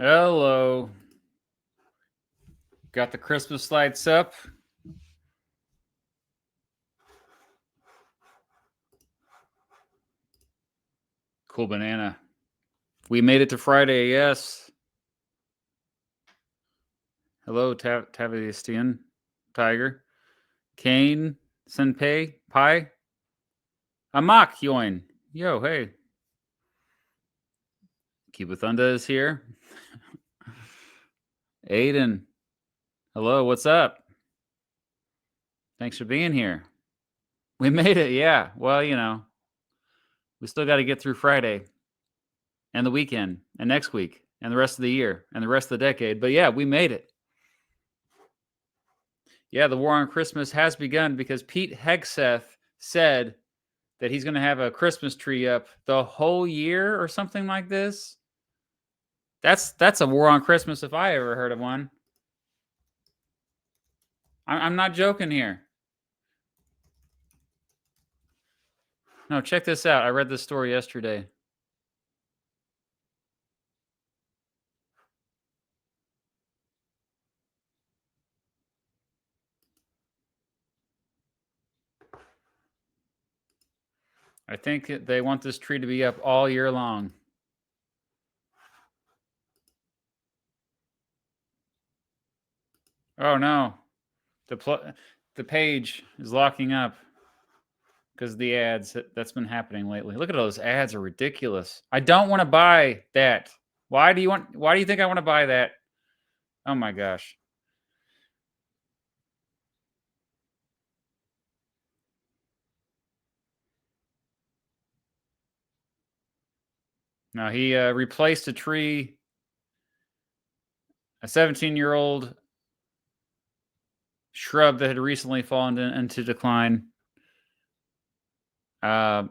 Hello. Got the Christmas lights up. Cool banana. We made it to Friday, yes. Hello, Tavistian, Tiger. Kane, Senpei, Pai. Amak Yoin. Yo, hey. Kibathunda is here. Aiden. Hello, what's up? Thanks for being here. We made it, yeah. Well, we still got to get through Friday and the weekend and next week and the rest of the year and the rest of the decade. But yeah, we made it. Yeah, the war on Christmas has begun because Pete Hegseth said that he's going to have a Christmas tree up the whole year or something like this. That's a war on Christmas if I ever heard of one. I'm not joking here. No, check this out. I read this story yesterday. I think they want this tree to be up all year long. Oh no, the page is locking up because of the ads that's been happening lately. Look at those ads; are ridiculous. I don't want to buy that. Why do you think I want to buy that? Oh my gosh. No, he replaced a tree, a 17-year-old shrub that had recently fallen into decline. So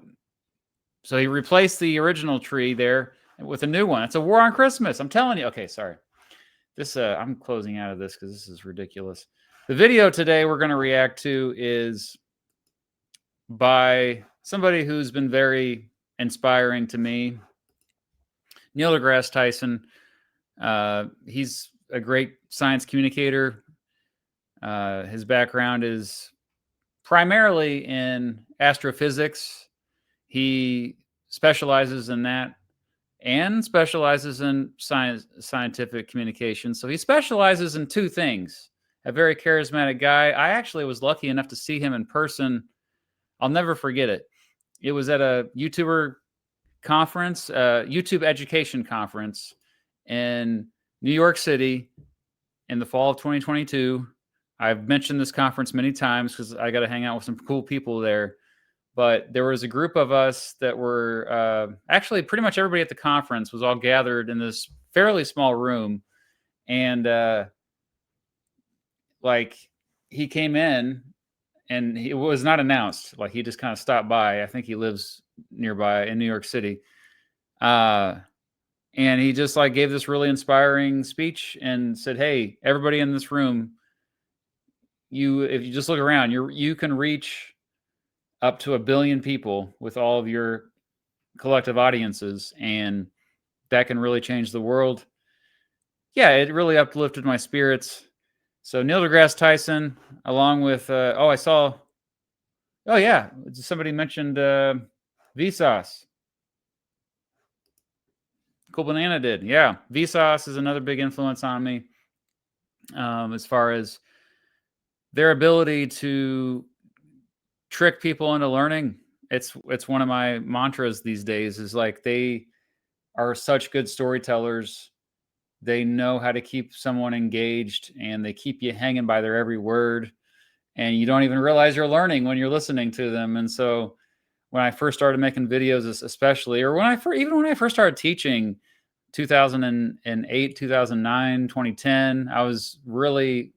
he replaced the original tree there with a new one. It's a war on Christmas. I'm telling you. Okay, sorry. This I'm closing out of this because this is ridiculous. The video today we're going to react to is by somebody who's been very inspiring to me, Neil deGrasse Tyson. He's a great science communicator. His background is primarily in astrophysics. He specializes in that and specializes in scientific communication. So he specializes in two things. A very charismatic guy. I actually was lucky enough to see him in person. I'll never forget it. It was at a YouTuber conference, YouTube education conference in New York City in the fall of 2022. I've mentioned this conference many times because I got to hang out with some cool people there. But there was a group of us that were actually pretty much everybody at the conference was all gathered in this fairly small room. And like he came in and it was not announced. Like he just kind of stopped by. I think he lives nearby in New York City. And he just like gave this really inspiring speech and said, "Hey, everybody in this room, if you just look around, you can reach up to 1 billion people with all of your collective audiences, and that can really change the world." Yeah, it really uplifted my spirits. So Neil deGrasse Tyson, along with oh yeah, somebody mentioned Vsauce. Cool Banana did, yeah. Vsauce is another big influence on me, as far as their ability to trick people into learning. It's one of my mantras these days. Is like they are such good storytellers. They know how to keep someone engaged, and they keep you hanging by their every word, and you don't even realize you're learning when you're listening to them. And so when I first started making videos, especially, or even when I first started teaching, 2008, 2009, 2010, I was really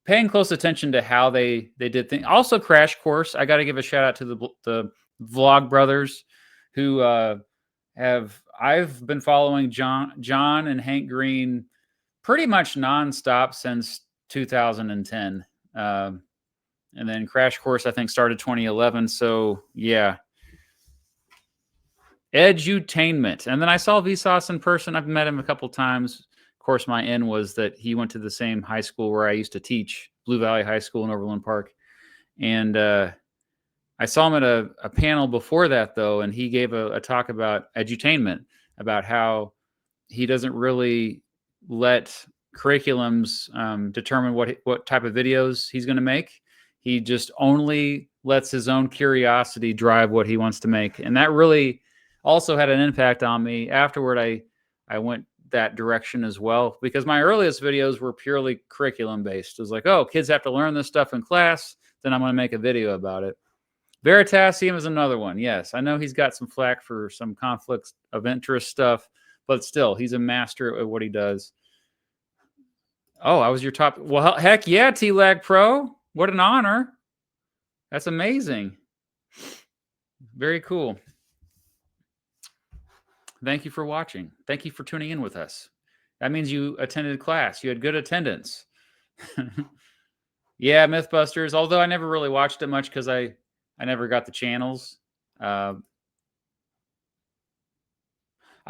paying close attention to how they did things. Also, Crash Course. I got to give a shout out to the Vlog Brothers, who I've been following John and Hank Green pretty much nonstop since 2010. And then Crash Course, I think, started 2011. So yeah, Edutainment. And then I saw Vsauce in person. I've met him a couple times. Of course, my in was that he went to the same high school where I used to teach, Blue Valley High School in Overland Park. And I saw him at a panel before that, though, and he gave a talk about edutainment, about how he doesn't really let curriculums determine what type of videos he's going to make. He just only lets his own curiosity drive what he wants to make. And that really also had an impact on me. Afterward, I went that direction as well, because my earliest videos were purely curriculum based. It was like, oh, kids have to learn this stuff in class, then I'm going to make a video about it. Veritasium is another one. Yes, I know he's got some flack for some conflicts of interest stuff, but still, he's a master at what he does. Oh, I was your top. Well, heck yeah, T-Lag Pro. What an honor. That's amazing. Very cool. Thank you for watching. Thank you for tuning in with us. That means you attended class. You had good attendance. Yeah, Mythbusters. Although I never really watched it much because I never got the channels. I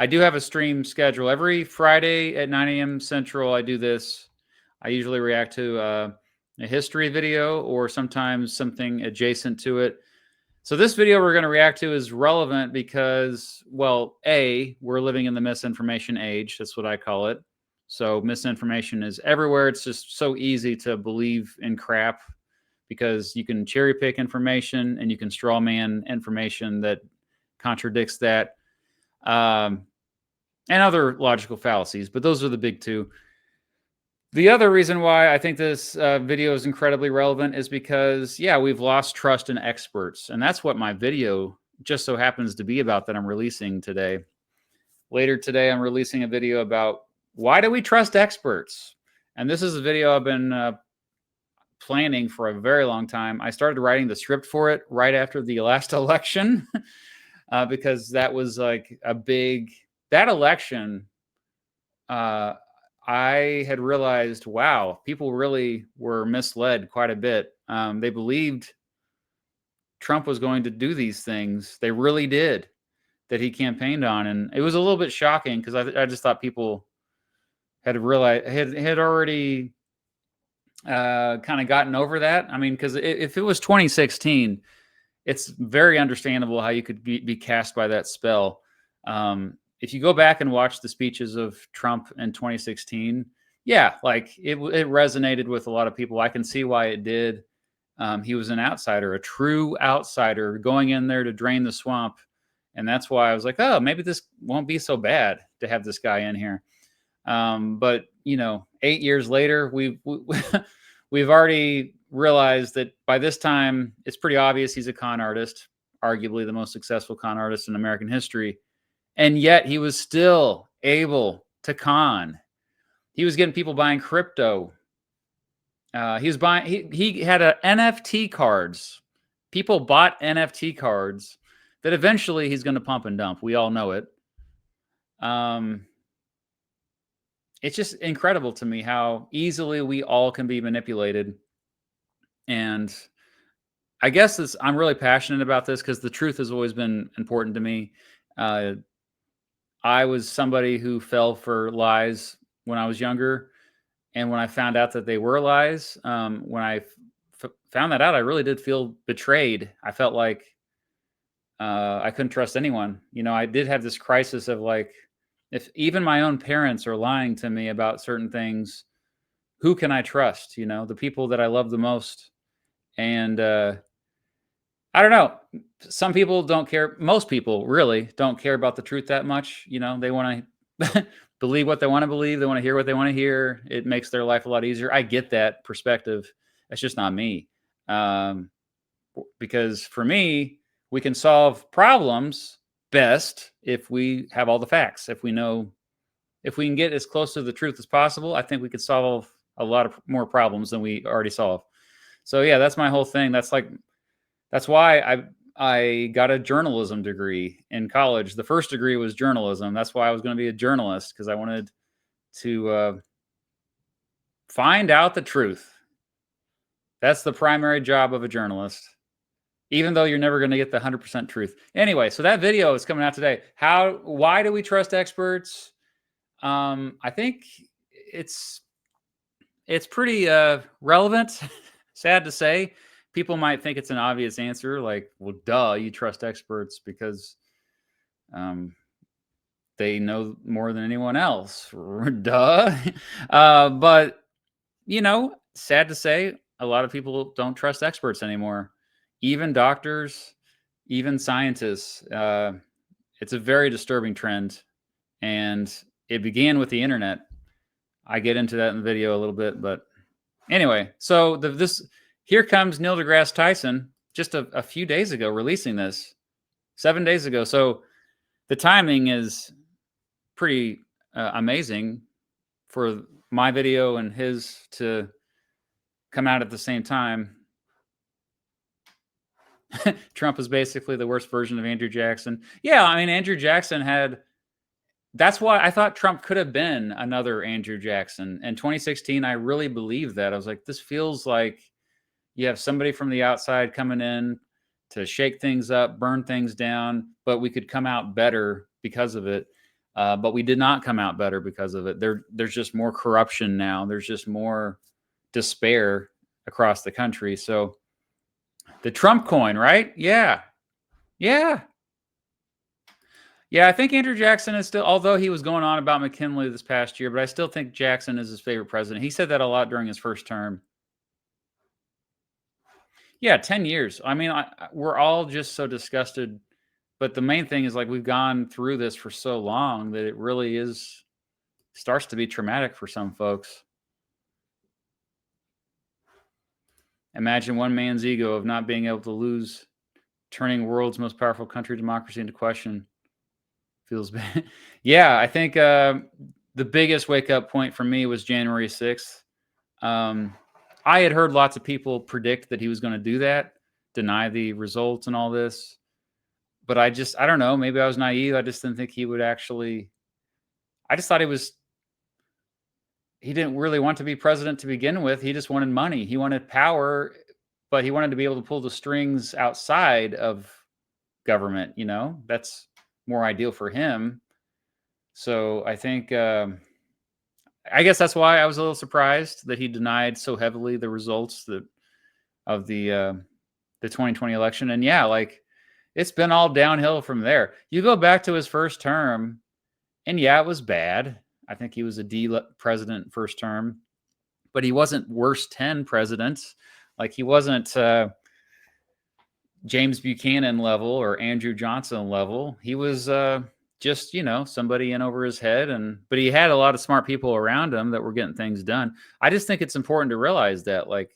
do have a stream schedule. Every Friday at 9 a.m. Central, I do this. I usually react to a history video or sometimes something adjacent to it. So this video we're going to react to is relevant because, well, A, we're living in the misinformation age. That's what I call it. So misinformation is everywhere. It's just so easy to believe in crap because you can cherry pick information and you can straw man information that contradicts that, and other logical fallacies. But those are the big two. The other reason why I think this video is incredibly relevant is because, yeah, we've lost trust in experts. And that's what my video just so happens to be about that I'm releasing today. Later today, I'm releasing a video about why do we trust experts? And this is a video I've been planning for a very long time. I started writing the script for it right after the last election because that was like a big, that election, I had realized, wow, people really were misled quite a bit. They believed Trump was going to do these things. They really did, that he campaigned on. And it was a little bit shocking because I just thought people had realized, had already kind of gotten over that. I mean, because if it was 2016, it's very understandable how you could be cast by that spell. If you go back and watch the speeches of Trump in 2016, yeah, like it resonated with a lot of people. I can see why it did. He was an outsider, a true outsider going in there to drain the swamp. And that's why I was like, oh, maybe this won't be so bad to have this guy in here. But, you know, 8 years later, we've already realized that by this time, it's pretty obvious he's a con artist, arguably the most successful con artist in American history. And yet he was still able to con. He was getting people buying crypto. He was buying, he had NFT cards. People bought NFT cards that eventually he's going to pump and dump. We all know it. It's just incredible to me how easily we all can be manipulated. And I guess I'm really passionate about this because the truth has always been important to me. I was somebody who fell for lies when I was younger. And when I found out that they were lies, when I found that out, I really did feel betrayed. I felt like I couldn't trust anyone. You know, I did have this crisis of like, if even my own parents are lying to me about certain things, who can I trust? You know, the people that I love the most. And I don't know. Some people don't care. Most people really don't care about the truth that much. You know, they want to believe what they want to believe. They want to hear what they want to hear. It makes their life a lot easier. I get that perspective. That's just not me. Because for me, we can solve problems best if we have all the facts. If we know, if we can get as close to the truth as possible, I think we could solve a lot of more problems than we already solve. So yeah, that's my whole thing. That's why I got a journalism degree in college. The first degree was journalism. That's why I was going to be a journalist, because I wanted to find out the truth. That's the primary job of a journalist. even though you're never going to get the 100% truth. Anyway, so that video is coming out today. Why do we trust experts? I think it's pretty relevant. Sad to say, people might think it's an obvious answer, like, well, duh, you trust experts because they know more than anyone else. Duh. But, sad to say, a lot of people don't trust experts anymore. Even doctors, even scientists. It's a very disturbing trend. And it began with the internet. I get into that in the video a little bit. But anyway, so here comes Neil deGrasse Tyson just a few days ago releasing this, 7 days ago. So the timing is pretty amazing for my video and his to come out at the same time. Trump is basically the worst version of Andrew Jackson. Yeah, I mean, Andrew Jackson that's why I thought Trump could have been another Andrew Jackson. In 2016, I really believed that. I was like, this feels like you have somebody from the outside coming in to shake things up, burn things down, but we could come out better because of it. But we did not come out better because of it. There's just more corruption now. There's just more despair across the country. So the Trump coin, right? Yeah. I think Andrew Jackson is still, although he was going on about McKinley this past year, but I still think Jackson is his favorite president. He said that a lot during his first term. Yeah, 10 years. I mean, we're all just so disgusted. But the main thing is, like, we've gone through this for so long that it really starts to be traumatic for some folks. Imagine one man's ego of not being able to lose, turning world's most powerful country democracy into question. Feels bad. Yeah, I think the biggest wake-up point for me was January 6th. I had heard lots of people predict that he was going to do that, deny the results and all this. But I don't know, maybe I was naive. I just didn't think he would actually. I just thought he didn't really want to be president to begin with. He just wanted money. He wanted power, but he wanted to be able to pull the strings outside of government. That's more ideal for him. So I think, I guess that's why I was a little surprised that he denied so heavily the results of the 2020 election. And yeah, like, it's been all downhill from there. You go back to his first term, and yeah, it was bad. I think he was a D president first term, but he wasn't worst 10 presidents. Like, he wasn't James Buchanan level or Andrew Johnson level. He was just, somebody in over his head. But he had a lot of smart people around him that were getting things done. I just think it's important to realize that, like,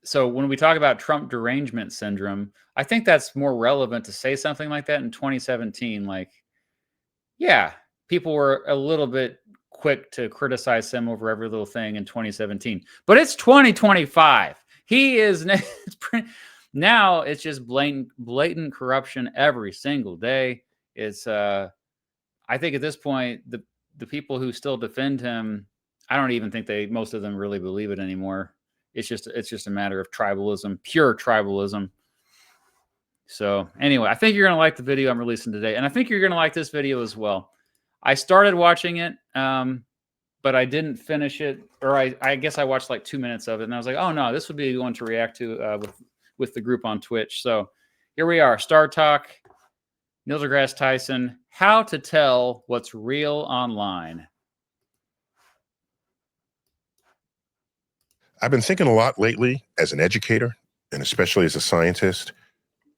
so when we talk about Trump derangement syndrome, I think that's more relevant to say something like that in 2017. Like, yeah, people were a little bit quick to criticize him over every little thing in 2017, but it's 2025. He is now it's just blatant corruption every single day. It's I think at this point, the people who still defend him, I don't even think most of them really believe it anymore. It's just a matter of tribalism, pure tribalism. So anyway, I think you're going to like the video I'm releasing today. And I think you're going to like this video as well. I started watching it, but I didn't finish it. Or I guess I watched like 2 minutes of it. And I was like, oh, no, this would be one to react to with the group on Twitch. So here we are. Star Talk, Neil deGrasse Tyson, how to tell what's real online. I've been thinking a lot lately as an educator, and especially as a scientist,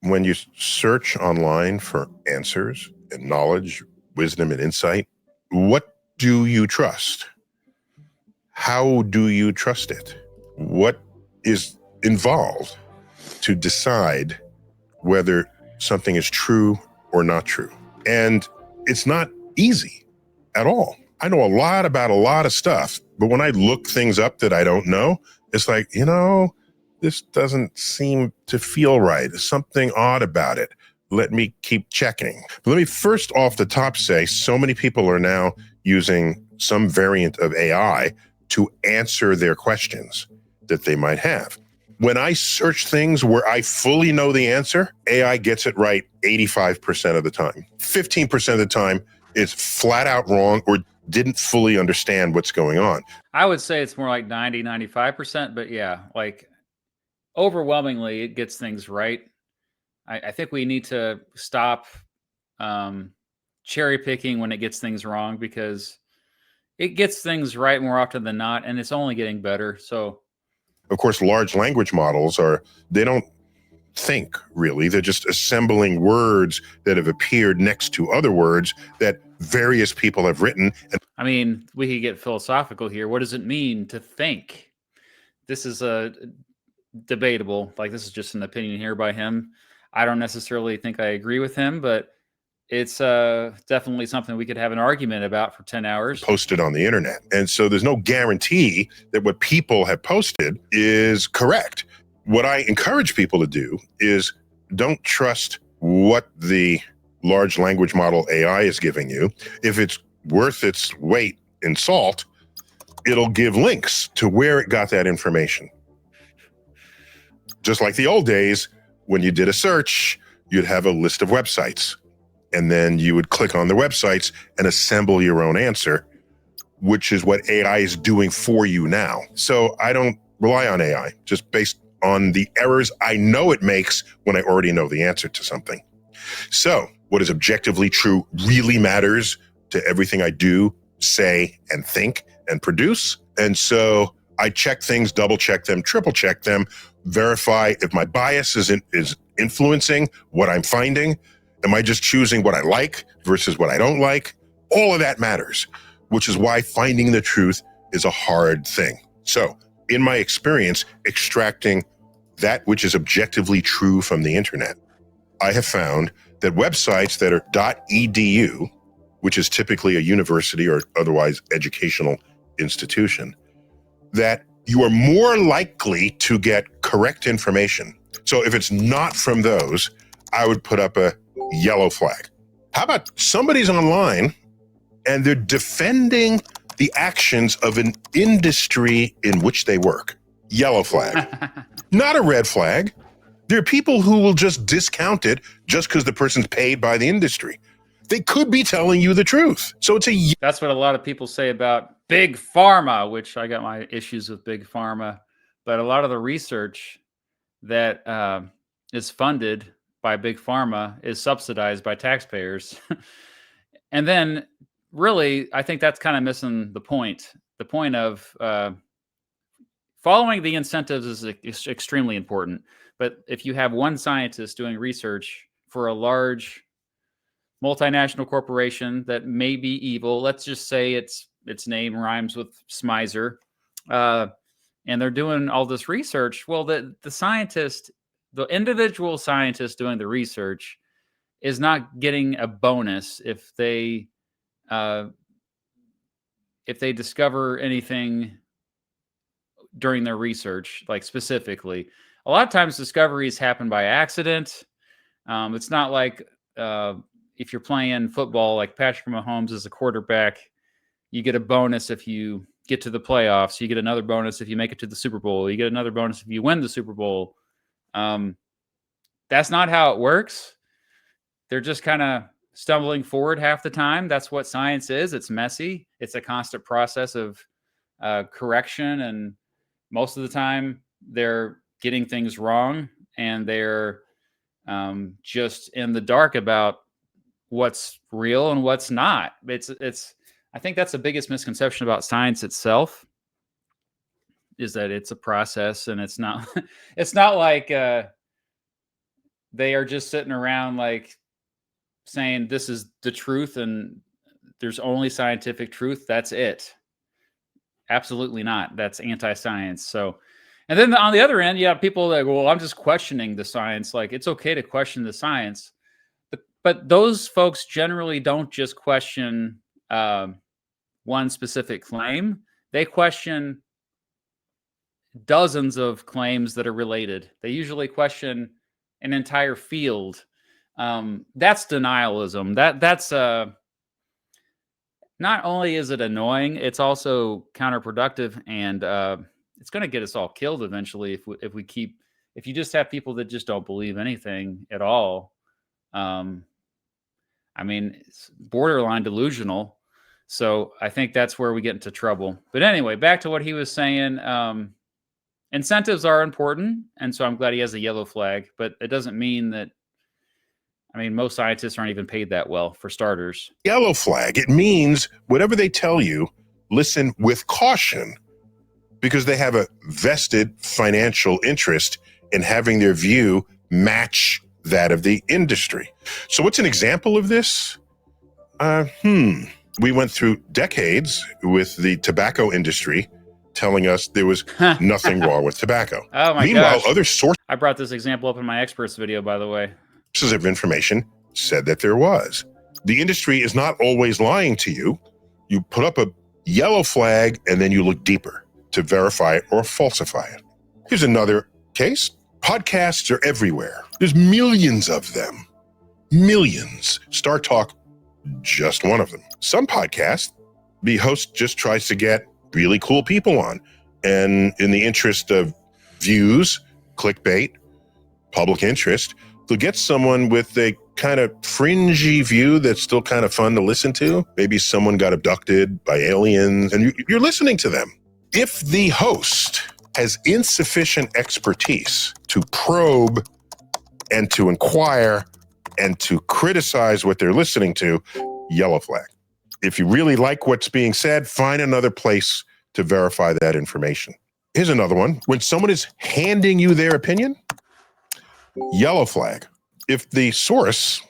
when you search online for answers and knowledge, wisdom and insight, what do you trust? How do you trust it? What is involved to decide whether something is true or not true? And it's not easy at all. I know a lot about a lot of stuff, but when I look things up that I don't know, it's like, this doesn't seem to feel right. There's something odd about it. Let me keep checking. But let me first off the top say, so many people are now using some variant of AI to answer their questions that they might have. When I search things where I fully know the answer, AI gets it right 85% of the time. 15% of the time, it's flat out wrong or didn't fully understand what's going on. I would say it's more like 90, 95%, but yeah, like overwhelmingly, it gets things right. I think we need to stop cherry picking when it gets things wrong, because it gets things right more often than not, and it's only getting better. So, Of course, large language models they don't think really. They're just assembling words that have appeared next to other words that various people have written. And I mean, we could get philosophical here. What does it mean to think? This is a debatable. Like, this is just an opinion here by him. I don't necessarily think I agree with him, but it's definitely something we could have an argument about for 10 hours. Posted on the internet. And so there's no guarantee that what people have posted is correct. What I encourage people to do is don't trust what the large language model AI is giving you. If it's worth its weight in salt, it'll give links to where it got that information. Just like the old days, when you did a search, you'd have a list of websites, and then you would click on the websites and assemble your own answer, which is what AI is doing for you now. So I don't rely on AI, just based on the errors I know it makes when I already know the answer to something. So what is objectively true really matters to everything I do, say, and think and produce. And so I check things, double check them, triple check them, verify if my bias is influencing what I'm finding. Am I just choosing what I like versus what I don't like? All of that matters, which is why finding the truth is a hard thing. So in my experience, extracting that which is objectively true from the internet, I have found that websites that are .edu, which is typically a university or otherwise educational institution, that you are more likely to get correct information. So if it's not from those, I would put up a yellow flag. How about somebody's online and they're defending the actions of an industry in which they work? Yellow flag. Not a red flag. There are people who will just discount it just because the person's paid by the industry. They could be telling you the truth. So it's That's what a lot of people say about big pharma, which I got my issues with big pharma. But a lot of the research that is funded by big pharma is subsidized by taxpayers. And then really, I think that's kind of missing the point. The point of following the incentives is extremely important. But if you have one scientist doing research for a large multinational corporation that may be evil, let's just say its name rhymes with Smizer, and they're doing all this research, well, the scientist, the individual scientist doing the research is not getting a bonus if they discover anything during their research, like specifically. A lot of times discoveries happen by accident. It's not like if you're playing football, like Patrick Mahomes is a quarterback, you get a bonus if you get to the playoffs. You get another bonus if you make it to the Super Bowl. You get another bonus if you win the Super Bowl. That's not how it works. They're just kind of stumbling forward half the time. That's what science is. It's messy. It's a constant process of correction. And most of the time they're getting things wrong, and they're just in the dark about what's real and what's not. I think that's the biggest misconception about science itself, is that it's a process, and it's not it's not like they are just sitting around like saying this is the truth and there's only scientific truth. That's it. Absolutely not. That's anti-science. So, and then on the other end, you have people that go, well, I'm just questioning the science. Like, it's okay to question the science. But those folks generally don't just question one specific claim. They question dozens of claims that are related. They usually question an entire field. That's denialism. That's not only is it annoying, it's also counterproductive, and it's going to get us all killed eventually if you just have people that just don't believe anything at all. I mean, it's borderline delusional. So I think that's where we get into trouble. But anyway, back to what he was saying. Incentives are important, and so I'm glad he has a yellow flag. But it doesn't mean that. I mean, most scientists aren't even paid that well, for starters. Yellow flag. It means whatever they tell you, listen with caution, because they have a vested financial interest in having their view match that of the industry. So what's an example of this? We went through decades with the tobacco industry telling us there was nothing wrong with tobacco. Oh my Meanwhile, gosh. other sources I brought this example up in my experts video, by the way. of information said that there was. The industry is not always lying to you. You put up a yellow flag and then you look deeper to verify it or falsify it. Here's another case. Podcasts are everywhere. There's millions of them. Millions. Star Talk, just one of them. Some podcasts, the host just tries to get really cool people on. And in the interest of views, clickbait, public interest, they'll get someone with a kind of fringy view that's still kind of fun to listen to. Maybe someone got abducted by aliens and you're listening to them. If the host has insufficient expertise to probe and to inquire and to criticize what they're listening to, yellow flag. If you really like what's being said, find another place to verify that information. Here's another one. When someone is handing you their opinion, yellow flag. If the source,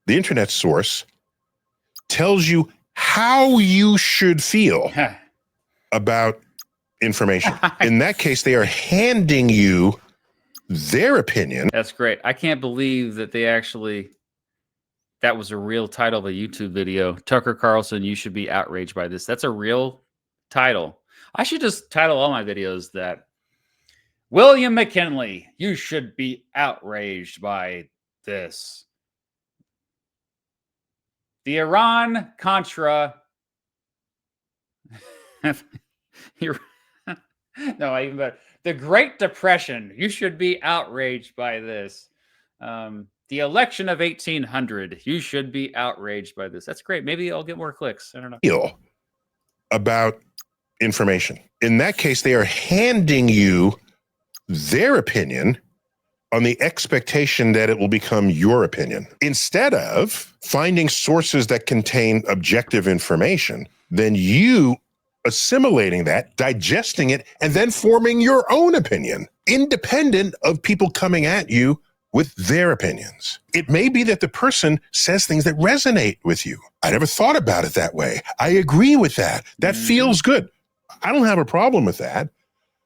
the internet source, tells you how you should feel about information, in that case, they are handing you their opinion. That's great. I can't believe that that was a real title of a YouTube video. Tucker Carlson, you should be outraged by this. That's a real title. I should just title all my videos that. William McKinley, you should be outraged by this. The Iran-Contra. No, even better. The Great Depression, you should be outraged by this. The election of 1800, you should be outraged by this. That's great. Maybe I'll get more clicks. I don't know. Feel about information. In that case, they are handing you their opinion on the expectation that it will become your opinion. Instead of finding sources that contain objective information, then you assimilating that, digesting it, and then forming your own opinion, independent of people coming at you with their opinions. It may be that the person says things that resonate with you. I never thought about it that way. I agree with that. That feels good. I don't have a problem with that.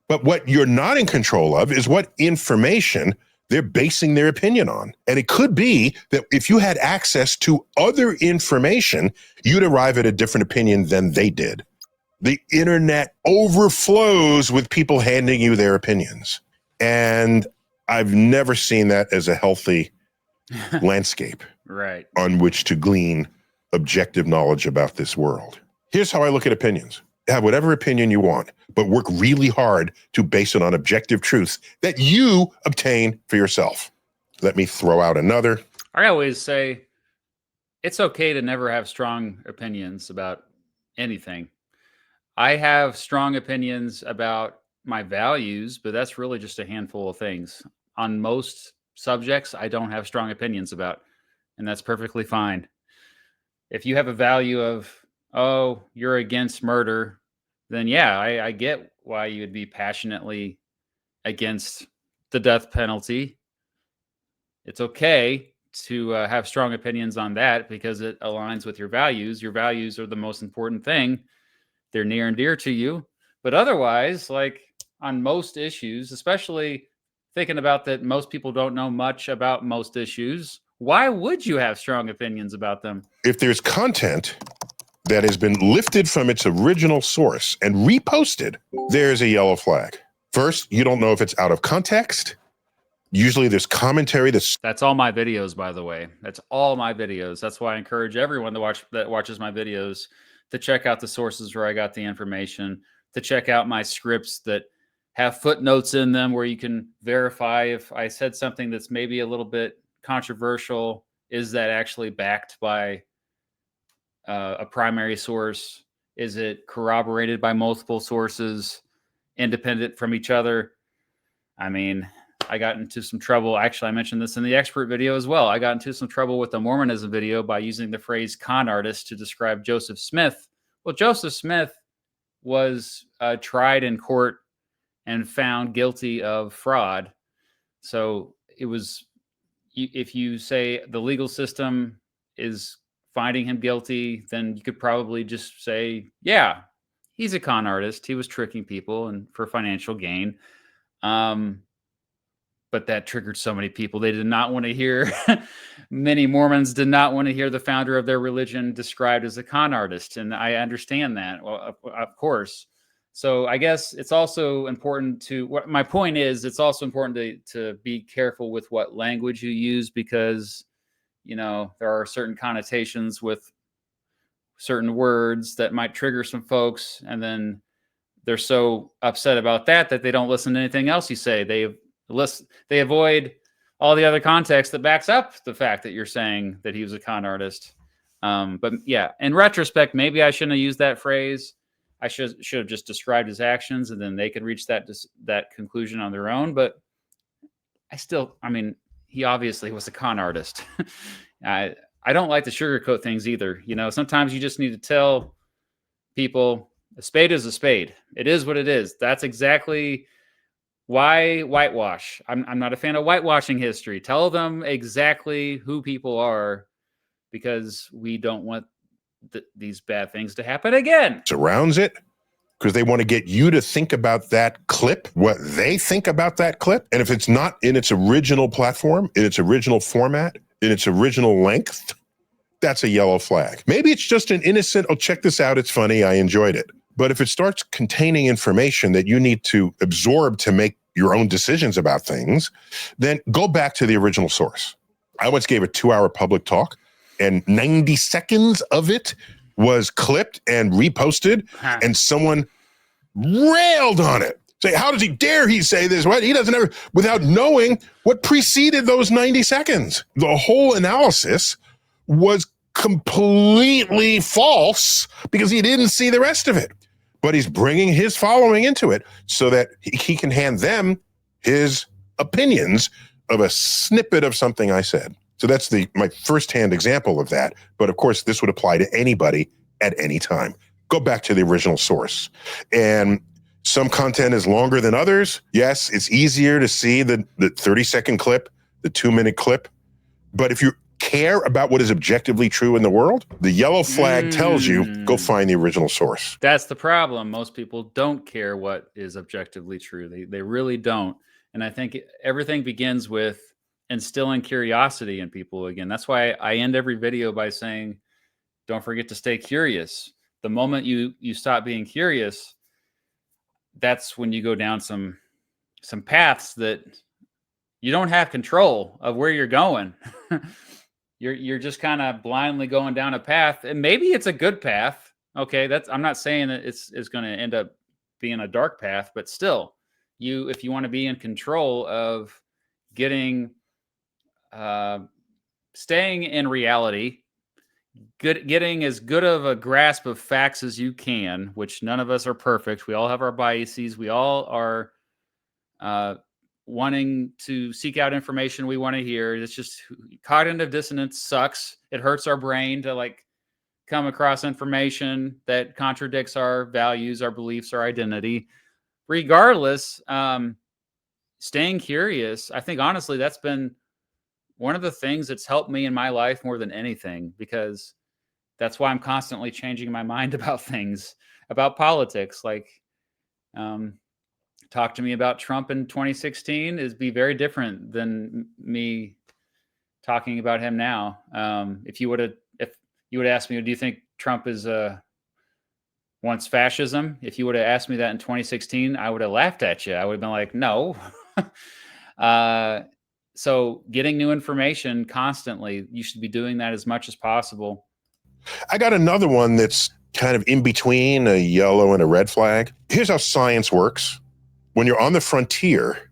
But what you're not in control of is what information they're basing their opinion on. And it could be that if you had access to other information, you'd arrive at a different opinion than they did. The internet overflows with people handing you their opinions. And I've never seen that as a healthy landscape on which to glean objective knowledge about this world. Here's how I look at opinions. Have whatever opinion you want, but work really hard to base it on objective truths that you obtain for yourself. Let me throw out another. I always say it's okay to never have strong opinions about anything. I have strong opinions about my values, but that's really just a handful of things. On most subjects, I don't have strong opinions about, and that's perfectly fine. If you have a value of, oh, you're against murder, then yeah, I get why you would be passionately against the death penalty. It's okay to have strong opinions on that because it aligns with your values. Your values are the most important thing. They're near and dear to you. But otherwise, like on most issues, especially thinking about that most people don't know much about most issues, why would you have strong opinions about them? If there's content that has been lifted from its original source and reposted, there's a yellow flag. First, you don't know if it's out of context. Usually there's commentary that's all my videos, by the way. That's all my videos. That's why I encourage everyone that watches my videos to check out the sources where I got the information, to check out my scripts that have footnotes in them where you can verify if I said something that's maybe a little bit controversial, is that actually backed by a primary source? Is it corroborated by multiple sources, independent from each other? I mean, I got into some trouble. Actually, I mentioned this in the expert video as well. I got into some trouble with the Mormonism video by using the phrase con artist to describe Joseph Smith. Well, Joseph Smith was tried in court and found guilty of fraud. So it was, if you say the legal system is finding him guilty, then you could probably just say, yeah, he's a con artist. He was tricking people and for financial gain. But that triggered so many people. They did not want to hear, many Mormons did not want to hear the founder of their religion described as a con artist. And I understand that, well, of course. So I guess it's also important to, what my point is, it's also important to be careful with what language you use, because, you know, there are certain connotations with certain words that might trigger some folks. And then they're so upset about that they don't listen to anything else you say. They avoid all the other context that backs up the fact that you're saying that he was a con artist. But yeah, in retrospect, maybe I shouldn't have used that phrase. I should have just described his actions, and then they could reach that conclusion on their own. But I mean, he obviously was a con artist. I don't like to sugarcoat things either. You know, sometimes you just need to tell people a spade is a spade. It is what it is. That's exactly why whitewash. I'm not a fan of whitewashing history. Tell them exactly who people are, because we don't want these bad things to happen again. Surrounds it because they want to get you to think about that clip, what they think about that clip. And if it's not in its original platform, in its original format, in its original length, that's a yellow flag. Maybe it's just an innocent, oh, check this out, it's funny, I enjoyed it. But if it starts containing information that you need to absorb to make your own decisions about things, then go back to the original source. I once gave a 2-hour public talk, and 90 seconds of it was clipped and reposted, and someone railed on it. Say, how does he dare he say this? What? He doesn't ever, without knowing what preceded those 90 seconds. The whole analysis was completely false because he didn't see the rest of it. But he's bringing his following into it so that he can hand them his opinions of a snippet of something I said. So that's my firsthand example of that. But of course, this would apply to anybody at any time. Go back to the original source. And some content is longer than others. Yes, it's easier to see the 30-second clip, the 2-minute clip. But if you care about what is objectively true in the world, the yellow flag tells you, go find the original source. That's the problem. Most people don't care what is objectively true. They really don't. And I think everything begins with instilling curiosity in people again. That's why I end every video by saying, don't forget to stay curious. The moment you stop being curious, that's when you go down some paths that you don't have control of where you're going. You're just kind of blindly going down a path, and maybe it's a good path. Okay, I'm not saying that it's going to end up being a dark path, but still, if you want to be in control of getting, staying in reality, getting as good of a grasp of facts as you can, which none of us are perfect. We all have our biases. We all are wanting to seek out information we want to hear. It's just cognitive dissonance sucks. It hurts our brain to come across information that contradicts our values, our beliefs, our identity. Regardless, staying curious, I think honestly, that's been one of the things that's helped me in my life more than anything, because that's why I'm constantly changing my mind about things, about politics. Talk to me about Trump in 2016 is be very different than me talking about him now. If you would have asked me, do you think Trump is wants fascism? If you would have asked me that in 2016, I would have laughed at you. I would have been like, no. So getting new information constantly, you should be doing that as much as possible. I got another one that's kind of in between a yellow and a red flag. Here's how science works. when you're on the frontier,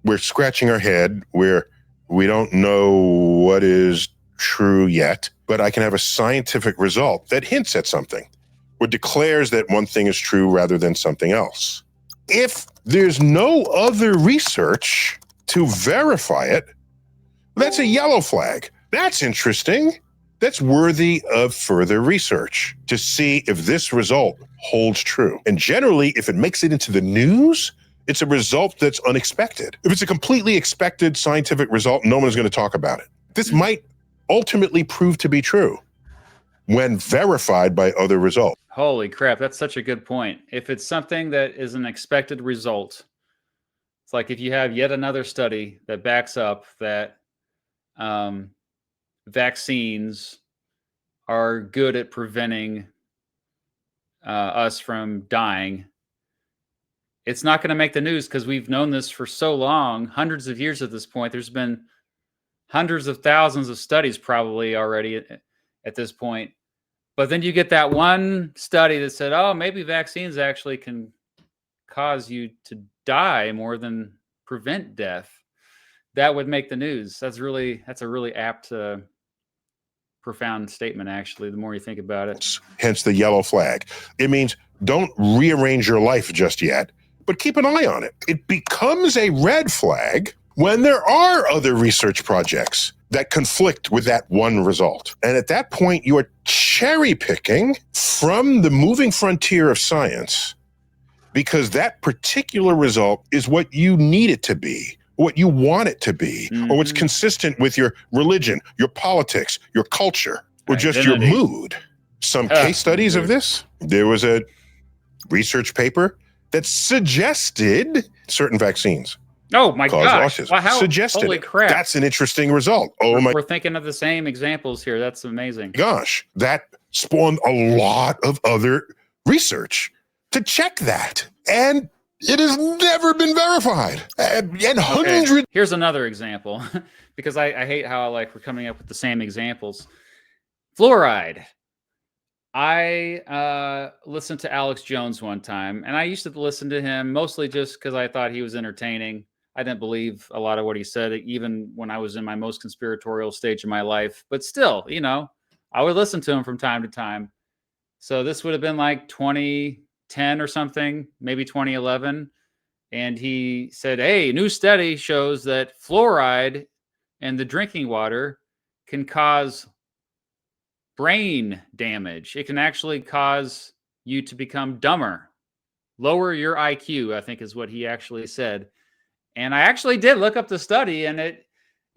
we're scratching our head, we don't know what is true yet, but I can have a scientific result that hints at something or declares that one thing is true rather than something else. If there's no other research to verify it, that's a yellow flag. That's interesting. That's worthy of further research to see if this result holds true. And generally, if it makes it into the news, it's a result that's unexpected. If it's a completely expected scientific result, no one is going to talk about it. This might ultimately prove to be true when verified by other results. Holy crap, that's such a good point. If it's something that is an expected result, it's like if you have yet another study that backs up that vaccines are good at preventing us from dying, it's not going to make the news because we've known this for so long, hundreds of years at this point. There's been hundreds of thousands of studies probably already at this point. But then you get that one study that said, oh, maybe vaccines actually can cause you to die more than prevent death. That would make the news. That's a really apt, profound statement, actually, the more you think about it. Hence the yellow flag. It means don't rearrange your life just yet, but keep an eye on it. It becomes a red flag when there are other research projects that conflict with that one result. And at that point, you are cherry picking from the moving frontier of science because that particular result is what you need it to be, what you want it to be, or what's consistent with your religion, your politics, your culture, or just your mood. Some case studies of this, there was a research paper that suggested certain vaccines Oh my gosh! autism. Wow, Suggested holy it. crap! That's an interesting result. Oh my We're thinking of the same examples here. That's amazing. gosh, that spawned a lot of other research to check that. And it has never been verified. And hundreds. Okay. Here's another example, because I hate how we're coming up with the same examples. Fluoride. I listened to Alex Jones one time, and I used to listen to him mostly just because I thought he was entertaining. I didn't believe a lot of what he said, even when I was in my most conspiratorial stage of my life. But still, I would listen to him from time to time. So this would have been like 2010 or something, maybe 2011. And he said, hey, new study shows that fluoride in the drinking water can cause brain damage. It can actually cause you to become dumber, lower your IQ, I think is what he actually said. And I actually did look up the study, and it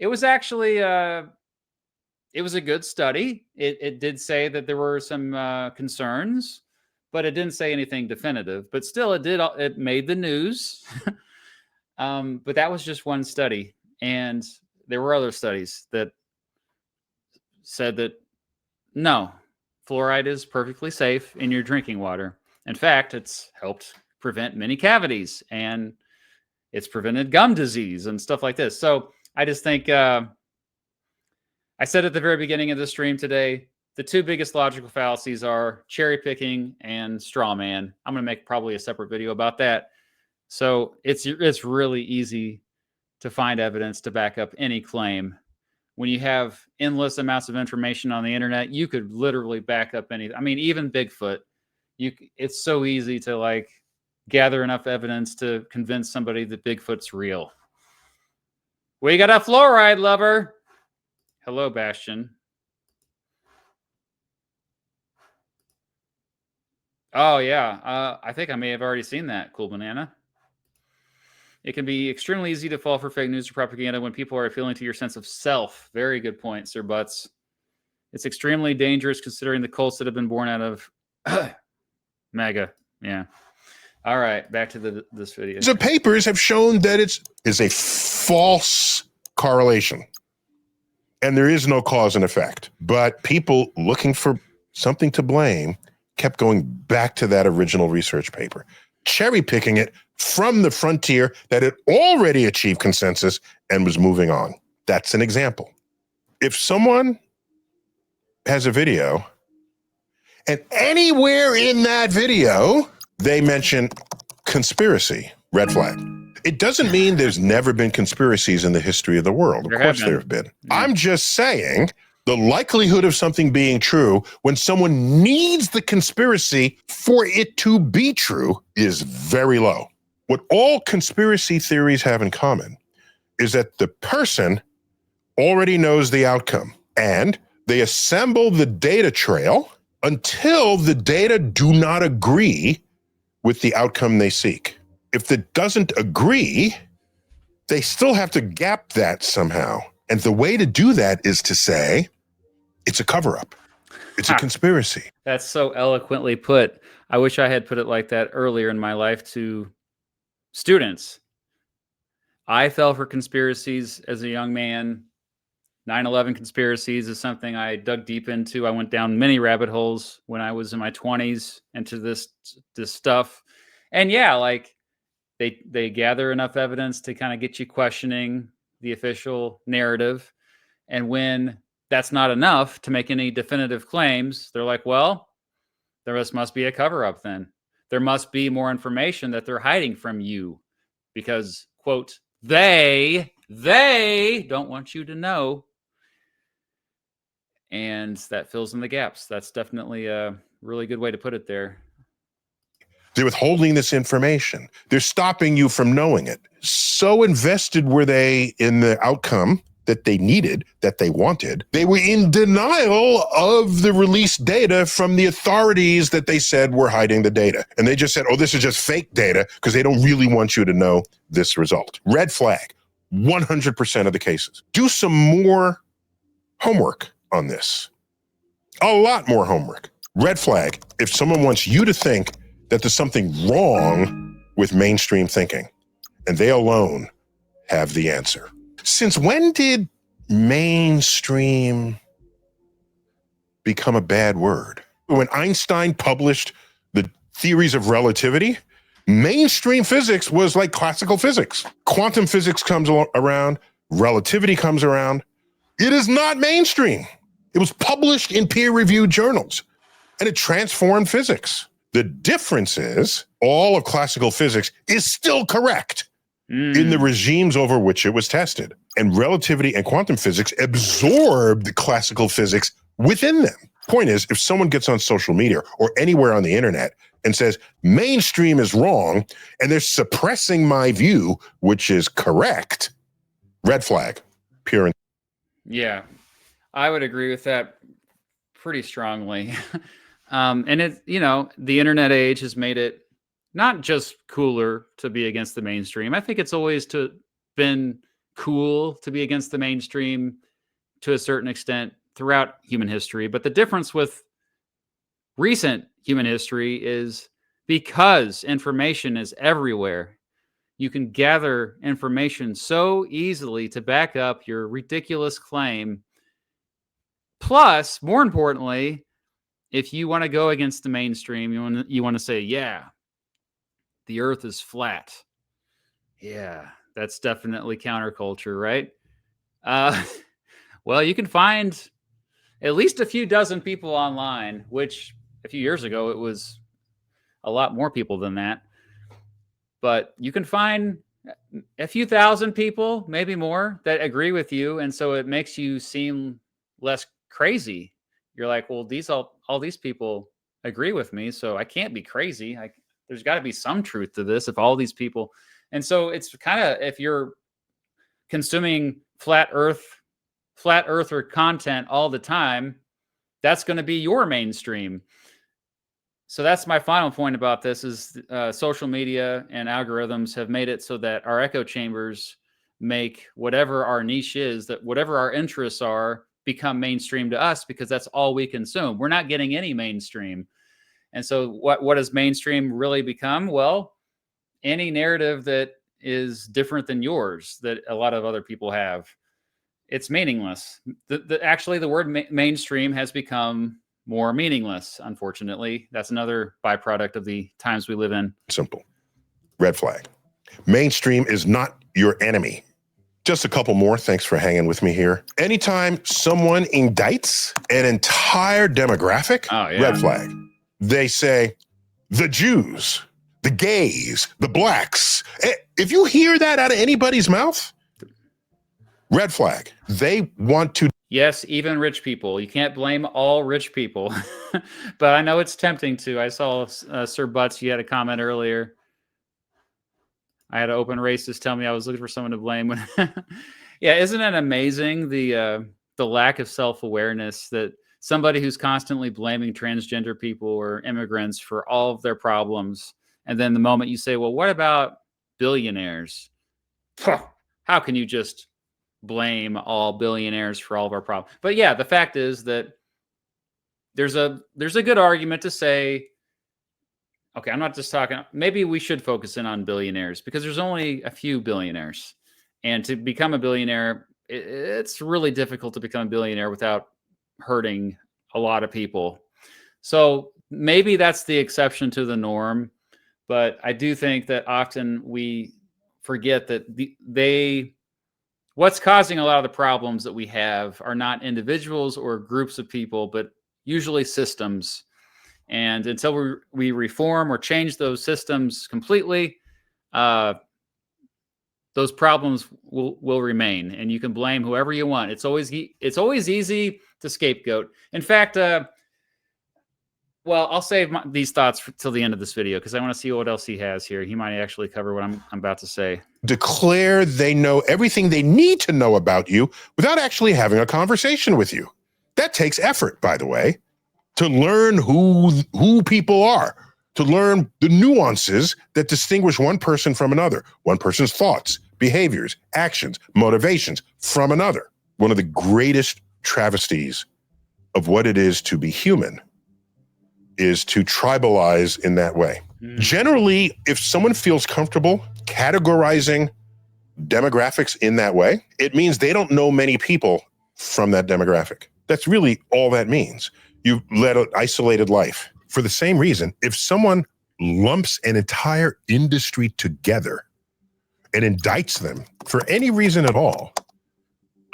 was actually it was a good study. It did say that there were some concerns, but it didn't say anything definitive. But still, it made the news. But that was just one study, and there were other studies that said that no, fluoride is perfectly safe in your drinking water. In fact, it's helped prevent many cavities, and it's prevented gum disease and stuff like this. So I just think, I said at the very beginning of the stream today, the two biggest logical fallacies are cherry picking and straw man. I'm going to make probably a separate video about that. So it's really easy to find evidence to back up any claim. When you have endless amounts of information on the internet, you could literally back up anything. I mean, even Bigfoot, it's so easy to gather enough evidence to convince somebody that Bigfoot's real. We got a fluoride lover. Hello, Bastion. Oh, yeah. I think I may have already seen that. Cool Banana. It can be extremely easy to fall for fake news or propaganda when people are appealing to your sense of self. Very good point, Sir Butts. It's extremely dangerous considering the cults that have been born out of MAGA. Yeah. All right, back to this video. The papers have shown that it is a false correlation. And there is no cause and effect. But people looking for something to blame kept going back to that original research paper, cherry picking it from the frontier that had already achieved consensus and was moving on. That's an example. If someone has a video and anywhere in that video they mention conspiracy, red flag. It doesn't mean there's never been conspiracies in the history of the world. Of course there have been. Yeah. I'm just saying the likelihood of something being true when someone needs the conspiracy for it to be true is very low. What all conspiracy theories have in common is that the person already knows the outcome and they assemble the data trail until the data do not agree with the outcome they seek. If it doesn't agree, they still have to gap that somehow. And the way to do that is to say, it's a cover-up. It's a conspiracy. That's so eloquently put. I wish I had put it like that earlier in my life to students. I fell for conspiracies as a young man. 9/11 conspiracies is something I dug deep into. I went down many rabbit holes when I was in my 20s into this stuff. And yeah, like they gather enough evidence to kind of get you questioning the official narrative. And when that's not enough to make any definitive claims, they're like, well, there must be a cover-up then. There must be more information that they're hiding from you because, quote, they don't want you to know. And that fills in the gaps. That's definitely a really good way to put it there. They're withholding this information. They're stopping you from knowing it. So invested were they in the outcome that they needed, that they wanted, they were in denial of the released data from the authorities that they said were hiding the data. And they just said, oh, this is just fake data because they don't really want you to know this result. Red flag, 100% of the cases. Do some more homework on this. A lot more homework. Red flag, if someone wants you to think that there's something wrong with mainstream thinking, and they alone have the answer. Since when did mainstream become a bad word? When Einstein published the theories of relativity, mainstream physics was like classical physics. Quantum physics comes around, relativity comes around. It is not mainstream. It was published in peer-reviewed journals, and it transformed physics. The difference is all of classical physics is still correct in the regimes over which it was tested. And relativity and quantum physics absorbed classical physics within them. Point is, if someone gets on social media or anywhere on the internet and says, mainstream is wrong, and they're suppressing my view, which is correct, red flag, pure and yeah, I would agree with that pretty strongly. And it, the internet age has made it not just cooler to be against the mainstream. I think it's always been cool to be against the mainstream to a certain extent throughout human history. But the difference with recent human history is because information is everywhere, you can gather information so easily to back up your ridiculous claim. Plus, more importantly, if you want to go against the mainstream, you want to say, yeah, the earth is flat. Yeah, that's definitely counterculture, right? Well, you can find at least a few dozen people online, which a few years ago, it was a lot more people than that. But you can find a few thousand people, maybe more, that agree with you. And so it makes you seem less crazy. You're like, well, all these people agree with me, so I can't be crazy. There's got to be some truth to this if all these people. And so it's kind of, if you're consuming flat earther content all the time, that's going to be your mainstream. So that's my final point about this is social media and algorithms have made it so that our echo chambers make whatever our niche is, that whatever our interests are, become mainstream to us because that's all we consume. We're not getting any mainstream. And so what does mainstream really become? Well, any narrative that is different than yours that a lot of other people have, it's meaningless. Actually, the word mainstream has become more meaningless, unfortunately. That's another byproduct of the times we live in. Simple. Red flag. Mainstream is not your enemy. Just a couple more. Thanks for hanging with me here. Anytime someone indicts an entire demographic, red flag. They say, the Jews, the gays, the blacks. If you hear that out of anybody's mouth, red flag. They want to. Yes, even rich people. You can't blame all rich people. But I know it's tempting to. I saw Sir Butts, you had a comment earlier. I had an open racist tell me I was looking for someone to blame. When yeah, isn't it amazing the lack of self-awareness that somebody who's constantly blaming transgender people or immigrants for all of their problems, and then the moment you say, well, what about billionaires? How can you just blame all billionaires for all of our problems? But yeah, the fact is that there's a good argument to say, okay, I'm not just talking, maybe we should focus in on billionaires because there's only a few billionaires. And to become a billionaire, it's really difficult to become a billionaire without hurting a lot of people. So maybe that's the exception to the norm. But I do think that often we forget that what's causing a lot of the problems that we have are not individuals or groups of people, but usually systems. And until we reform or change those systems completely, those problems will remain. And you can blame whoever you want. It's always easy to scapegoat. In fact, well, I'll save these thoughts till the end of this video because I want to see what else he has here. He might actually cover what I'm about to say. Declare they know everything they need to know about you without actually having a conversation with you. That takes effort, by the way, to learn who people are, to learn the nuances that distinguish one person from another, one person's thoughts, behaviors, actions, motivations from another. One of the greatest travesties of what it is to be human is to tribalize in that way. Generally, if someone feels comfortable categorizing demographics in that way, it means they don't know many people from that demographic. That's really all that means. You've led an isolated life. For the same reason, if someone lumps an entire industry together and indicts them for any reason at all,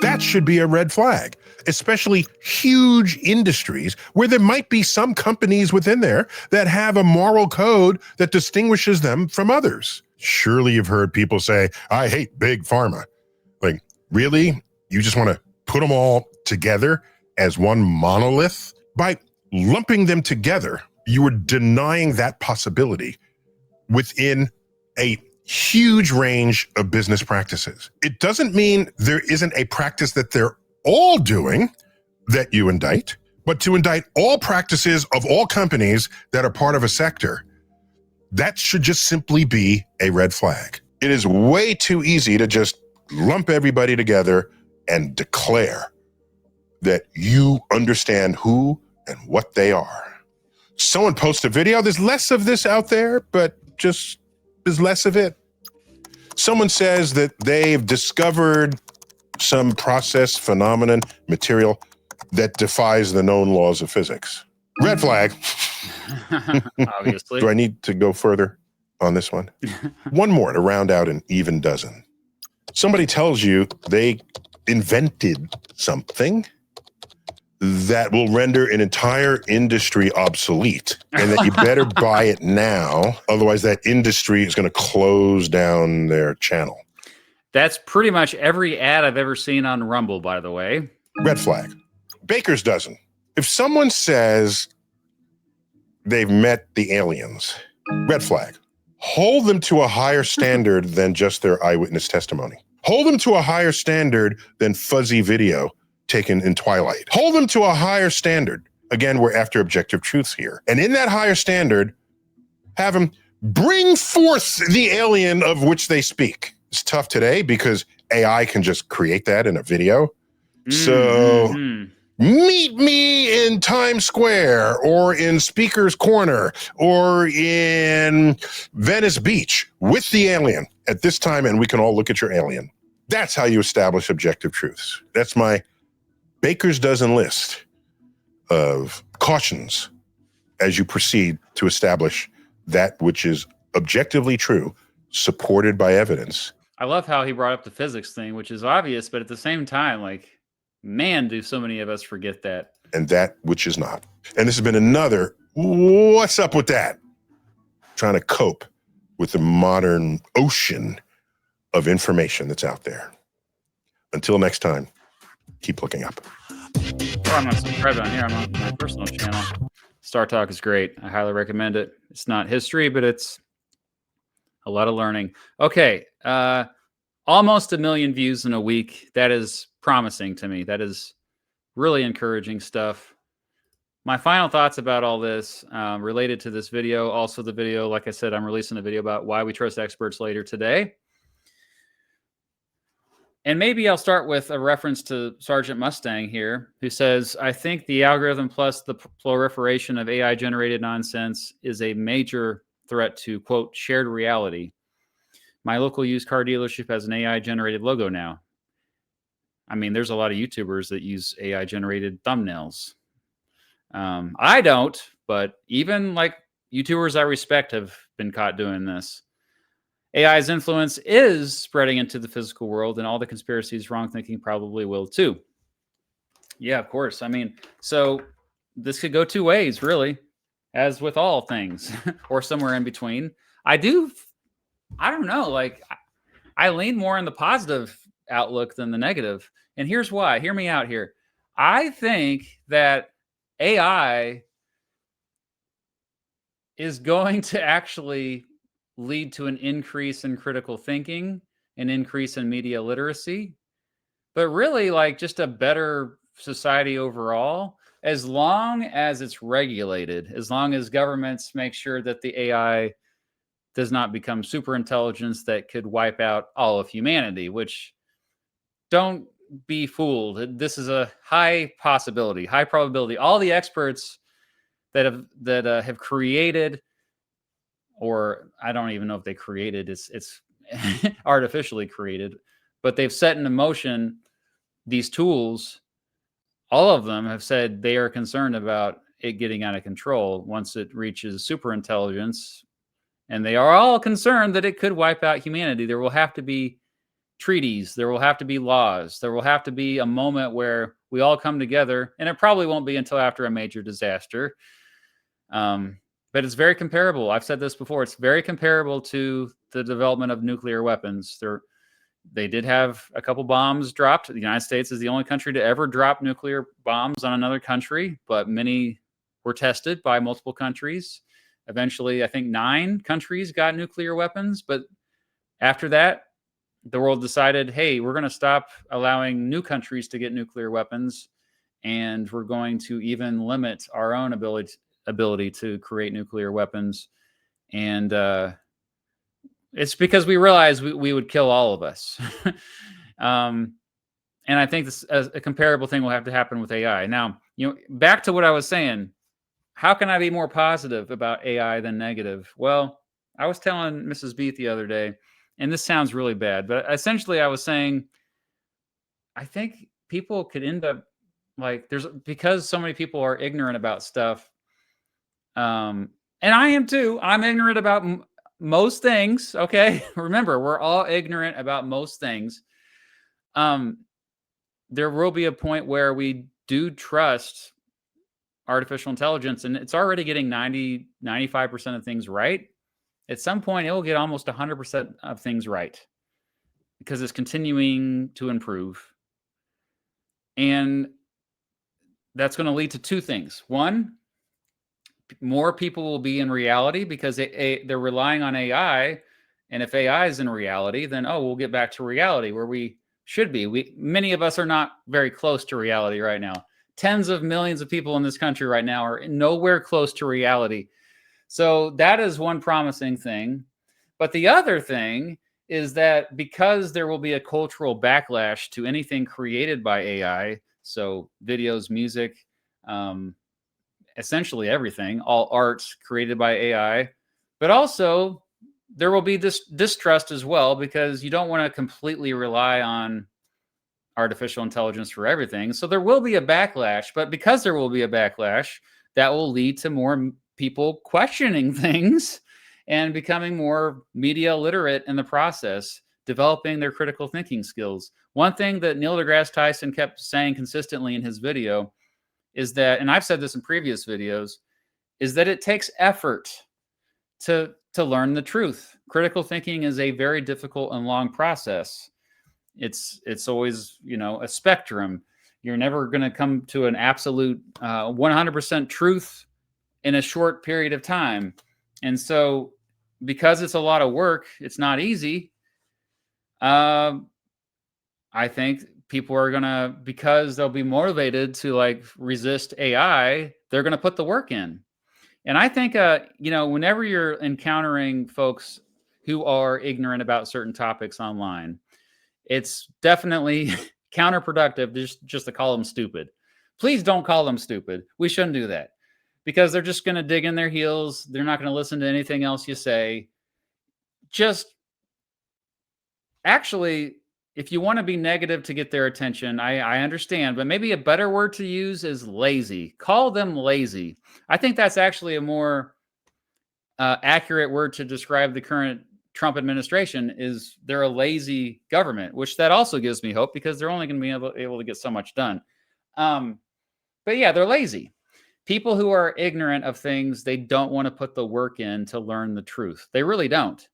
that should be a red flag, especially huge industries where there might be some companies within there that have a moral code that distinguishes them from others. Surely you've heard people say, I hate big pharma. Like, really? You just want to put them all together as one monolith? By lumping them together, you are denying that possibility within a huge range of business practices. It doesn't mean there isn't a practice that they're all doing that you indict, but to indict all practices of all companies that are part of a sector, that should just simply be a red flag. It is way too easy to just lump everybody together and declare that you understand who and what they are. Someone posts a video, there's less of this out there, but just there's less of it. Someone says that they've discovered some process, phenomenon, material that defies the known laws of physics. Red flag. Obviously. Do I need to go further on this one? One more to round out an even dozen. Somebody tells you they invented something that will render an entire industry obsolete and that you better buy it now. Otherwise, that industry is going to close down their channel. That's pretty much every ad I've ever seen on Rumble, by the way. Red flag. Baker's dozen. If someone says they've met the aliens, red flag. Hold them to a higher standard than just their eyewitness testimony. Hold them to a higher standard than fuzzy video taken in Twilight. Hold them to a higher standard. Again, we're after objective truths here. And in that higher standard, have them bring forth the alien of which they speak. It's tough today because AI can just create that in a video. So meet me in Times Square or in Speaker's Corner or in Venice Beach with the alien at this time, and we can all look at your alien. That's how you establish objective truths. That's my Baker's dozen list of cautions as you proceed to establish that which is objectively true, supported by evidence. I love how he brought up the physics thing, which is obvious, but at the same time, like, man, do so many of us forget that. And that which is not. And this has been another, what's up with that? Trying to cope with the modern ocean of information that's out there. Until next time, keep looking up. Well, I'm not subscribed on here. I'm on my personal channel. Star Talk is great. I highly recommend it. It's not history, but it's a lot of learning. Okay. Almost 1 million views in a week. That is promising to me. That is really encouraging stuff. My final thoughts about all this related to this video. Also the video, like I said, I'm releasing a video about why we trust experts later today. And maybe I'll start with a reference to Sergeant Mustang here, who says, I think the algorithm plus the proliferation of AI-generated nonsense is a major threat to, quote, shared reality. My local used car dealership has an AI-generated logo now. I mean, there's a lot of YouTubers that use AI-generated thumbnails. I don't, but even like YouTubers I respect have been caught doing this. AI's influence is spreading into the physical world, and all the conspiracies, wrong thinking probably will too. Yeah, of course. I mean, so this could go two ways, really, as with all things, or somewhere in between. I don't know, like, I lean more in the positive outlook than the negative. And here's why. Hear me out here. I think that AI is going to actually lead to an increase in critical thinking, an increase in media literacy, but really like just a better society overall, as long as it's regulated, as long as governments make sure that the AI does not become super intelligence that could wipe out all of humanity, which, don't be fooled. This is a high possibility, high probability. All the experts that have created, or I don't even know if they created, it's artificially created, but they've set into motion these tools. All of them have said they are concerned about it getting out of control once it reaches super intelligence, and they are all concerned that it could wipe out humanity. There will have to be treaties, there will have to be laws, there will have to be a moment where we all come together, and it probably won't be until after a major disaster. But it's very comparable. I've said this before. It's very comparable to the development of nuclear weapons. They did have a couple bombs dropped. The United States is the only country to ever drop nuclear bombs on another country, but many were tested by multiple countries. Eventually, I think 9 countries got nuclear weapons. But after that, the world decided, hey, we're going to stop allowing new countries to get nuclear weapons, and we're going to even limit our own ability to create nuclear weapons. And it's because we realized we would kill all of us. And I think this, a comparable thing will have to happen with AI. Now, back to what I was saying, how can I be more positive about AI than negative? Well, I was telling Mrs. Beat the other day, and this sounds really bad, but essentially I was saying, I think people could end up like, because so many people are ignorant about stuff. And I am too. I'm ignorant about most things. Okay. Remember, we're all ignorant about most things. There will be a point where we do trust artificial intelligence, and it's already getting 95% of things right. At some point, it will get almost 100% of things right because it's continuing to improve. And that's going to lead to 2 things. One, more people will be in reality because they're relying on AI. And if AI is in reality, then, we'll get back to reality where we should be. Many of us are not very close to reality right now. Tens of millions of people in this country right now are nowhere close to reality. So that is one promising thing. But the other thing is that because there will be a cultural backlash to anything created by AI, so videos, music, essentially everything, all arts created by AI, but also there will be this distrust as well, because you don't want to completely rely on artificial intelligence for everything. So there will be a backlash, but because there will be a backlash, that will lead to more people questioning things and becoming more media literate in the process, developing their critical thinking skills. One thing that Neil deGrasse Tyson kept saying consistently in his video is that, and I've said this in previous videos, is that it takes effort to to learn the truth. Critical thinking is a very difficult and long process. It's always, a spectrum. You're never going to come to an absolute 100% truth in a short period of time. And so, because it's a lot of work, it's not easy. I think people are gonna, because they'll be motivated to like resist AI, they're gonna put the work in. And I think, whenever you're encountering folks who are ignorant about certain topics online, it's definitely counterproductive just to call them stupid. Please don't call them stupid. We shouldn't do that, because they're just going to dig in their heels. They're not going to listen to anything else you say. Just actually, if you want to be negative to get their attention, I understand, but maybe a better word to use is lazy. Call them lazy. I think that's actually a more accurate word to describe the current Trump administration. Is they're a lazy government, which that also gives me hope, because they're only going to be able to get so much done. But yeah, they're lazy. People who are ignorant of things, they don't want to put the work in to learn the truth. They really don't.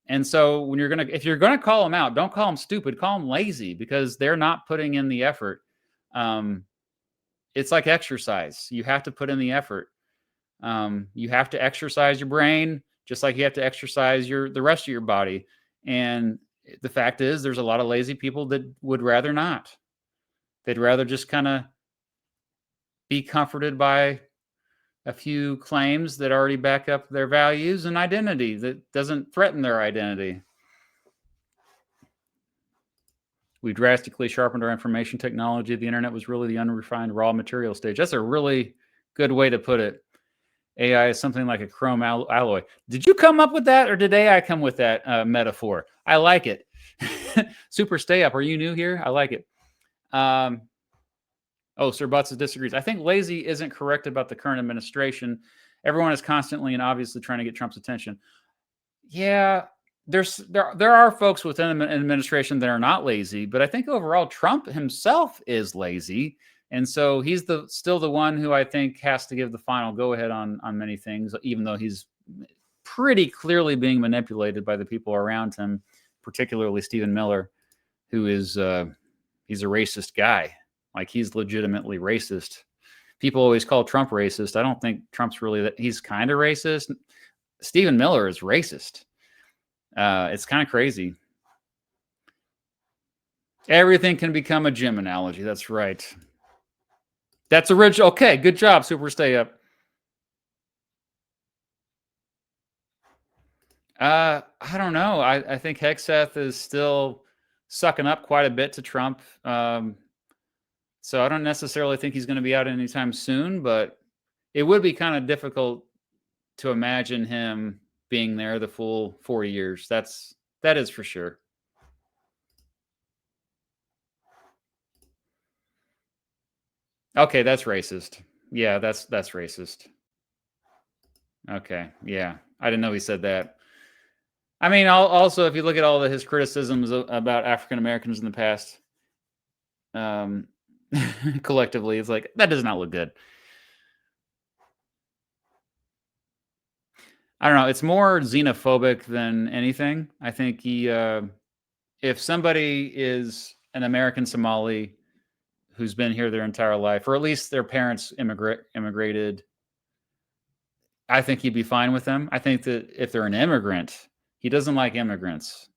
And so if you're gonna call them out, don't call them stupid, call them lazy, because they're not putting in the effort. It's like exercise. You have to put in the effort. You have to exercise your brain, just like you have to exercise the rest of your body. And the fact is, there's a lot of lazy people that would rather not. They'd rather just kind of be comforted by a few claims that already back up their values and identity that doesn't threaten their identity. We drastically sharpened our information technology. The internet was really the unrefined raw material stage. That's a really good way to put it. AI is something like a chrome alloy. Did you come up with that, or did AI come with that metaphor? I like it. Super Stay Up. Are you new here? I like it. Sir Butts disagrees. I think lazy isn't correct about the current administration. Everyone is constantly and obviously trying to get Trump's attention. Yeah, there are folks within the administration that are not lazy, but I think overall Trump himself is lazy. And so he's still the one who I think has to give the final go-ahead on many things, even though he's pretty clearly being manipulated by the people around him, particularly Stephen Miller, who is he's a racist guy. Like, he's legitimately racist. People always call Trump racist. I don't think Trump's really that. He's kind of racist. Stephen Miller is racist. It's kind of crazy. Everything can become a gym analogy. That's right. That's original. Okay, good job, Super Stay Up. I don't know. I think Hexeth is still sucking up quite a bit to Trump. So I don't necessarily think he's going to be out anytime soon, but it would be kind of difficult to imagine him being there the full 4 years. That is for sure. Okay, that's racist. Yeah, that's racist. Okay, yeah. I didn't know he said that. I mean, also, if you look at all of his criticisms about African Americans in the past, collectively, it's like, that does not look good. I don't know. It's more xenophobic than anything. I think if somebody is an American Somali who's been here their entire life, or at least their parents immigrated, I think he'd be fine with them. I think that if they're an immigrant, he doesn't like immigrants.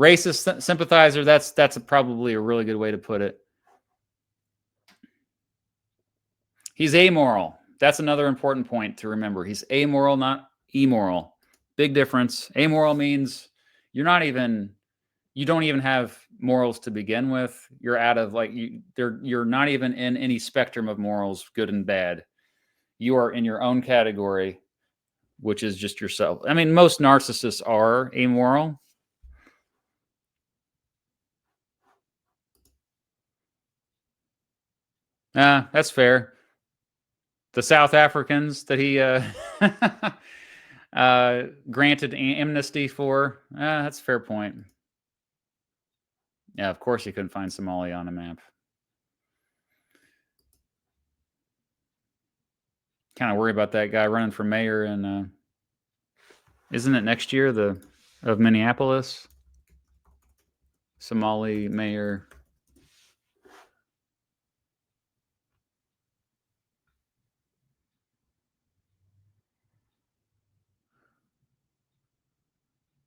Racist sympathizer, that's probably a really good way to put it. He's amoral. That's another important point to remember. He's amoral, not immoral. Big difference. Amoral means you don't even have morals to begin with. You're out of you're not even in any spectrum of morals, good and bad. You are in your own category, which is just yourself. I mean, most narcissists are amoral. That's fair. The South Africans that he granted amnesty for, that's a fair point. Yeah, of course you couldn't find Somalia on a map. Kind of worry about that guy running for mayor in Isn't it next year, of Minneapolis? Somali mayor.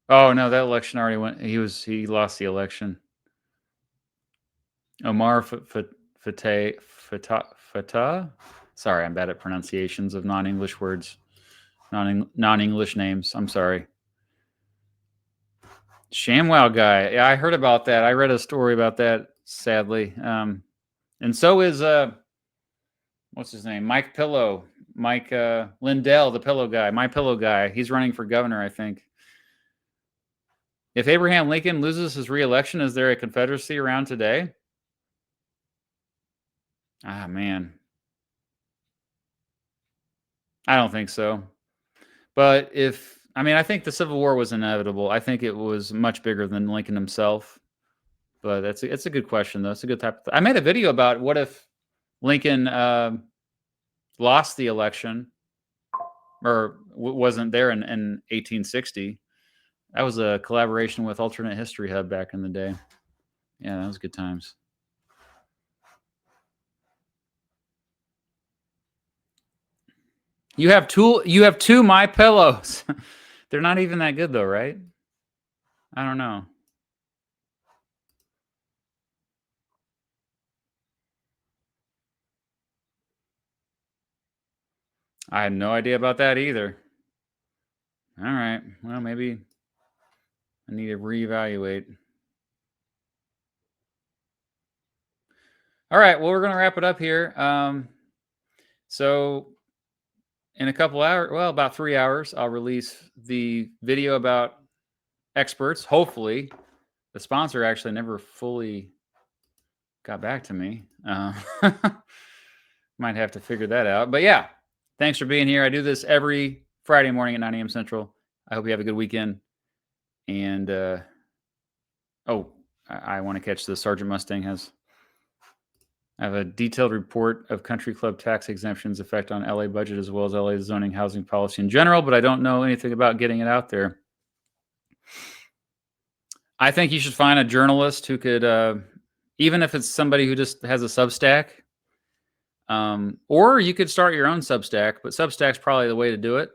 Oh no, that election already went. He lost the election. Omar Fatah. Sorry, I'm bad at pronunciations of non-English words, non-English names. I'm sorry. ShamWow guy. Yeah, I heard about that. I read a story about that. Sadly, and so is what's his name? Mike Pillow. Mike Lindell, the pillow guy. My pillow guy. He's running for governor, I think. If Abraham Lincoln loses his re-election, is there a Confederacy around today? Ah, man. I don't think so. But I think the Civil War was inevitable. I think it was much bigger than Lincoln himself. But it's a good question, though. It's a good type of I made a video about what if Lincoln lost the election or wasn't there in 1860. That was a collaboration with Alternate History Hub back in the day. Yeah, that was good times. You have two My Pillows. They're not even that good though, right? I don't know. I had no idea about that either. All right. Well, maybe I need to reevaluate. All right. Well, we're going to wrap it up here. So in a couple hours, well, about 3 hours, I'll release the video about experts. Hopefully, the sponsor actually never fully got back to me. Might have to figure that out. But yeah, thanks for being here. I do this every Friday morning at 9 a.m. Central. I hope you have a good weekend. And I want to catch the Sergeant Mustang I have a detailed report of country club tax exemptions effect on LA budget as well as LA zoning housing policy in general, but I don't know anything about getting it out there. I think you should find a journalist who could, even if it's somebody who just has a Substack, or you could start your own Substack, but Substack's probably the way to do it.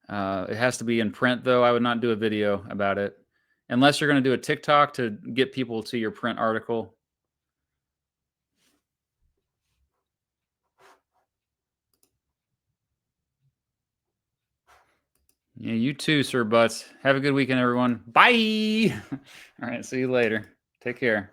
It has to be in print, though. I would not do a video about it unless you're going to do a TikTok to get people to your print article. Yeah, you too, Sir Butts. Have a good weekend, everyone. Bye. All right, see you later. Take care.